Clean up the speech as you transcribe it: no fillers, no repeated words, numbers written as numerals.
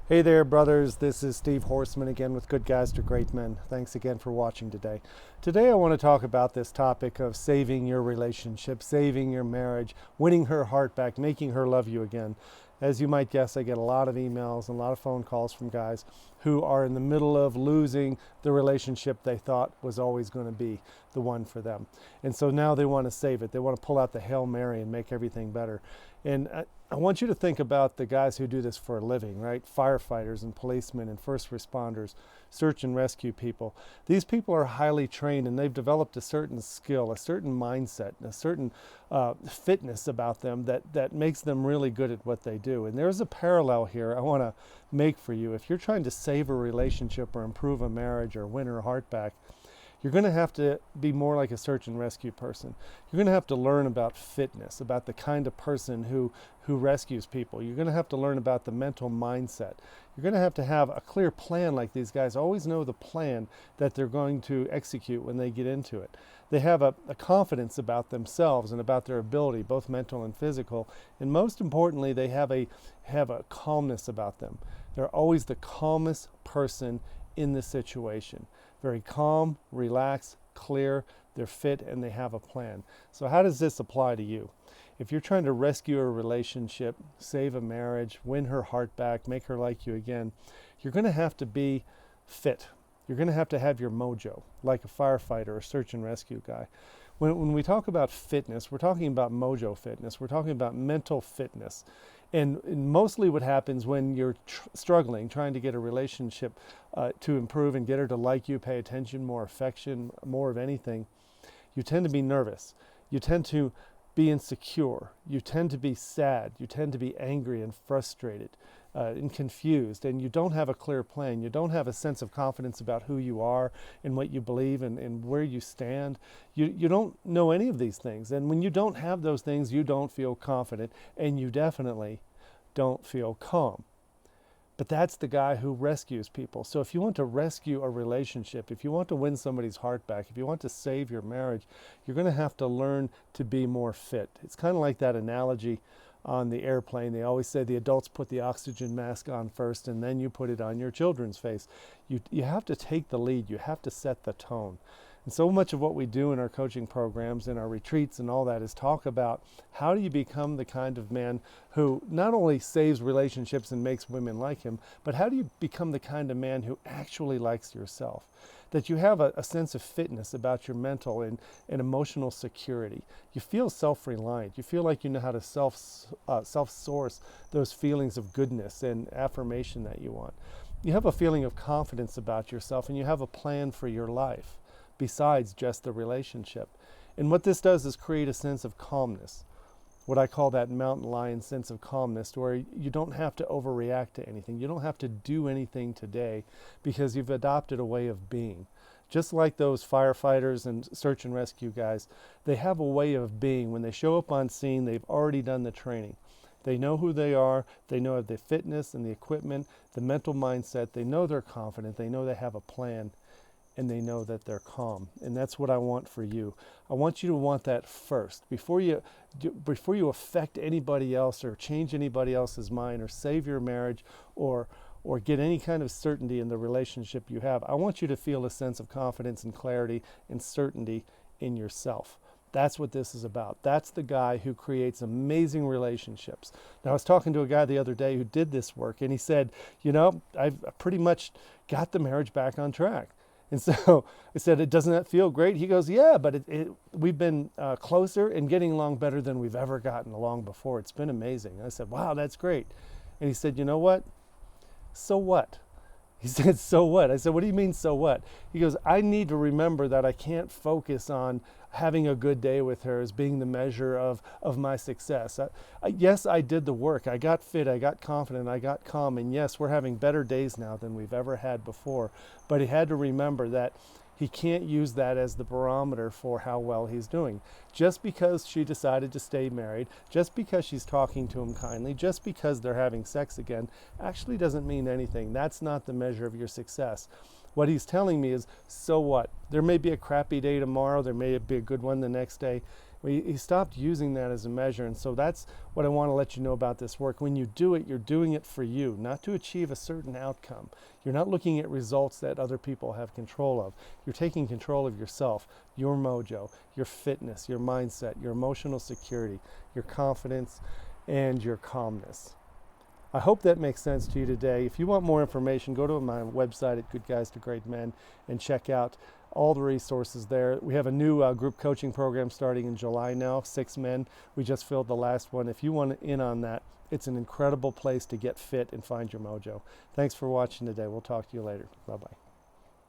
Hey there, brothers. This is Steve Horseman again with Good Guys to Great Men. Thanks again for watching today. Today, I want to talk about this topic of saving your relationship, saving your marriage, winning her heart back, making her love you again. As you might guess, I get a lot of emails and a lot of phone calls from guys who are in the middle of losing the relationship they thought was always going to be the one for them. And so now they want to save it. They want to pull out the Hail Mary and make everything better. And I want you to think about the guys who do this for a living, right? Firefighters and policemen and first responders, search and rescue people. These people are highly trained and they've developed a certain skill, a certain mindset, a certain fitness about them that makes them really good at what they do. And there's a parallel here I want to make for you. If you're trying to save a relationship or improve a marriage or win her heart back, you're going to have to be more like a search and rescue person. You're going to have to learn about fitness, about the kind of person who rescues people. You're going to have to learn about the mental mindset. You're going to have a clear plan, like these guys always know the plan that they're going to execute when they get into it. They have a confidence about themselves and about their ability, both mental and physical. And most importantly, they have a calmness about them. They're always the calmest person in the situation. Very calm, relaxed, clear, they're fit, and they have a plan. So how does this apply to you? If you're trying to rescue a relationship, save a marriage, win her heart back, make her like you again, you're going to have to be fit. You're going to have your mojo, like a firefighter or search and rescue guy. When we talk about fitness, we're talking about mojo fitness. We're talking about mental fitness. And mostly what happens when you're struggling, trying to get a relationship to improve and get her to like you, pay attention, more affection, more of anything, you tend to be nervous. You tend to be insecure. You tend to be sad. You tend to be angry and frustrated and confused. And you don't have a clear plan. You don't have a sense of confidence about who you are and what you believe and where you stand. You don't know any of these things. And when you don't have those things, you don't feel confident, and you definitely don't feel calm. But that's the guy who rescues people. So if you want to rescue a relationship, if you want to win somebody's heart back, if you want to save your marriage, you're going to have to learn to be more fit. It's kind of like that analogy on the airplane. They always say the adults put the oxygen mask on first, and then you put it on your children's face. You have to take the lead. You have to set the tone. And so much of what we do in our coaching programs and our retreats and all that is talk about how do you become the kind of man who not only saves relationships and makes women like him, but how do you become the kind of man who actually likes yourself? That you have a sense of fitness about your mental and emotional security. You feel self-reliant. You feel like you know how to self-source those feelings of goodness and affirmation that you want. You have a feeling of confidence about yourself, and you have a plan for your life besides just the relationship. And what this does is create a sense of calmness, what I call that mountain lion sense of calmness, where you don't have to overreact to anything. You don't have to do anything today because you've adopted a way of being. Just like those firefighters and search and rescue guys, they have a way of being. When they show up on scene, they've already done the training. They know who they are. They know the fitness and the equipment, the mental mindset. They know they're confident. They know they have a plan. And they know that they're calm. And that's what I want for you. I want you to want that first. Before you affect anybody else or change anybody else's mind or save your marriage or get any kind of certainty in the relationship you have, I want you to feel a sense of confidence and clarity and certainty in yourself. That's what this is about. That's the guy who creates amazing relationships. Now, I was talking to a guy the other day who did this work, and he said, I've pretty much got the marriage back on track. And so I said, doesn't that feel great? He goes, yeah, but we've been closer and getting along better than we've ever gotten along before. It's been amazing. I said, wow, that's great. And he said, you know what? So what? He said, so what? I said, what do you mean, so what? He goes, I need to remember that I can't focus on having a good day with her as being the measure of my success. Yes, I did the work. I got fit, I got confident, I got calm, and yes, we're having better days now than we've ever had before. But he had to remember that he can't use that as the barometer for how well he's doing. Just because she decided to stay married, just because she's talking to him kindly, just because they're having sex again, actually doesn't mean anything. That's not the measure of your success. What he's telling me is, so what? There may be a crappy day tomorrow, there may be a good one the next day. He stopped using that as a measure. And so that's what I want to let you know about this work. When you do it, you're doing it for you, not to achieve a certain outcome. You're not looking at results that other people have control of. You're taking control of yourself, your mojo, your fitness, your mindset, your emotional security, your confidence, and your calmness. I hope that makes sense to you today. If you want more information, go to my website at Good Guys to Great Men and check out all the resources there. We have a new group coaching program starting in July now, 6 men. We just filled the last one. If you want in on that, it's an incredible place to get fit and find your mojo. Thanks for watching today. We'll talk to you later. Bye-bye.